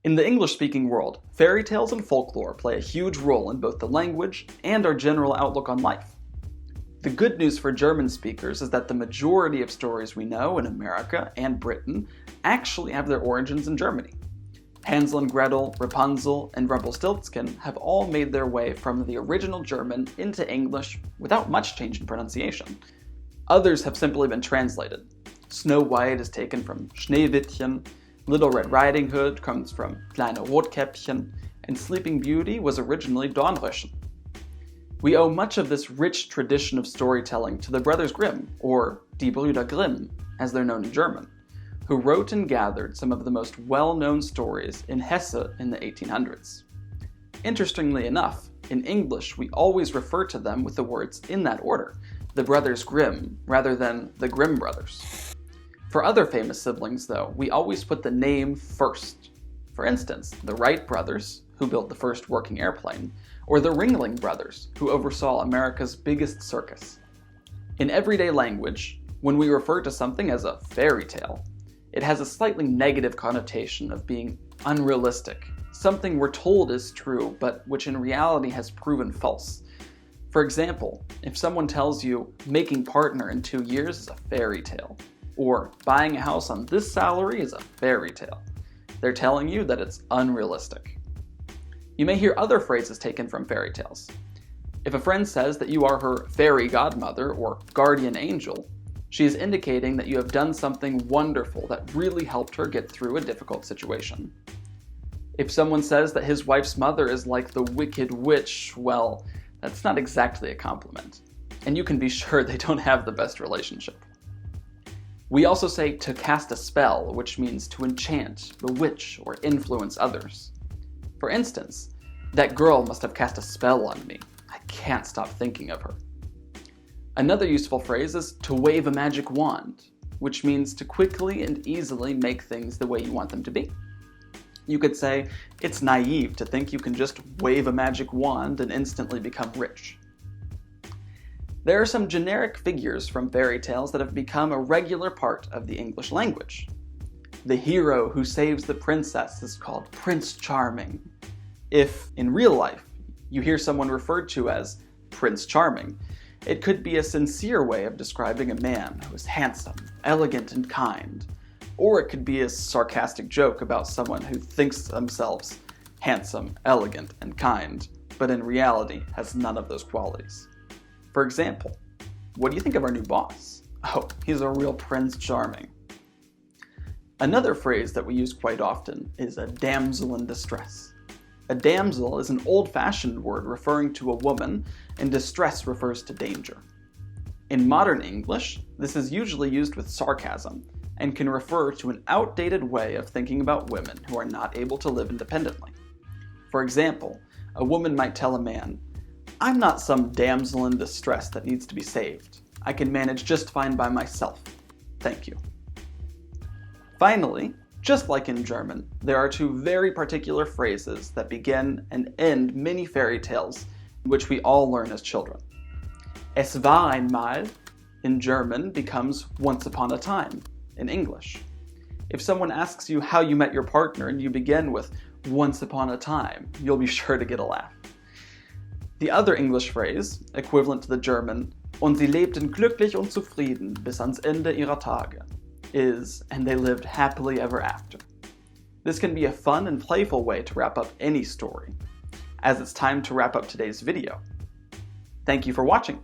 In the English-speaking world, fairy tales and folklore play a huge role in both the language and our general outlook on life. The good news for German speakers is that the majority of stories we know in America and Britain actually have their origins in Germany. Hansel and Gretel, Rapunzel, and Rumpelstiltskin have all made their way from the original German into English without much change in pronunciation. Others have simply been translated. Snow White is taken from Schneewittchen, Little Red Riding Hood comes from Kleine Rotkäppchen, and Sleeping Beauty was originally Dornröschen. We owe much of this rich tradition of storytelling to the Brothers Grimm, or Die Brüder Grimm, as they're known in German, who wrote and gathered some of the most well-known stories in Hesse in the 1800s. Interestingly enough, in English we always refer to them with the words in that order, the Brothers Grimm, rather than the Grimm Brothers. For other famous siblings, though, we always put the name first. For instance, the Wright brothers, who built the first working airplane, or the Ringling Brothers, who oversaw America's biggest circus. In everyday language, when we refer to something as a fairy tale, it has a slightly negative connotation of being unrealistic, something we're told is true, but which in reality has proven false. For example, if someone tells you making partner in 2 years is a fairy tale, or buying a house on this salary is a fairy tale, they're telling you that it's unrealistic. You may hear other phrases taken from fairy tales. If a friend says that you are her fairy godmother or guardian angel, she is indicating that you have done something wonderful that really helped her get through a difficult situation. If someone says that his wife's mother is like the wicked witch, well, that's not exactly a compliment, and you can be sure they don't have the best relationship. We also say to cast a spell, which means to enchant, bewitch, or influence others. For instance, that girl must have cast a spell on me. I can't stop thinking of her. Another useful phrase is to wave a magic wand, which means to quickly and easily make things the way you want them to be. You could say, it's naive to think you can just wave a magic wand and instantly become rich. There are some generic figures from fairy tales that have become a regular part of the English language. The hero who saves the princess is called Prince Charming. If, in real life, you hear someone referred to as Prince Charming, it could be a sincere way of describing a man who is handsome, elegant, and kind. Or it could be a sarcastic joke about someone who thinks themselves handsome, elegant, and kind, but in reality has none of those qualities. For example, what do you think of our new boss? Oh, he's a real Prince Charming. Another phrase that we use quite often is a damsel in distress. A damsel is an old-fashioned word referring to a woman, and distress refers to danger. In modern English, this is usually used with sarcasm, and can refer to an outdated way of thinking about women who are not able to live independently. For example, a woman might tell a man, I'm not some damsel in distress that needs to be saved. I can manage just fine by myself. Thank you. Finally, just like in German, there are two very particular phrases that begin and end many fairy tales, which we all learn as children. Es war einmal in German becomes once upon a time in English. If someone asks you how you met your partner and you begin with once upon a time, you'll be sure to get a laugh. The other English phrase, equivalent to the German, und sie lebten glücklich und zufrieden bis ans Ende ihrer Tage, is, and they lived happily ever after. This can be a fun and playful way to wrap up any story, as it's time to wrap up today's video. Thank you for watching.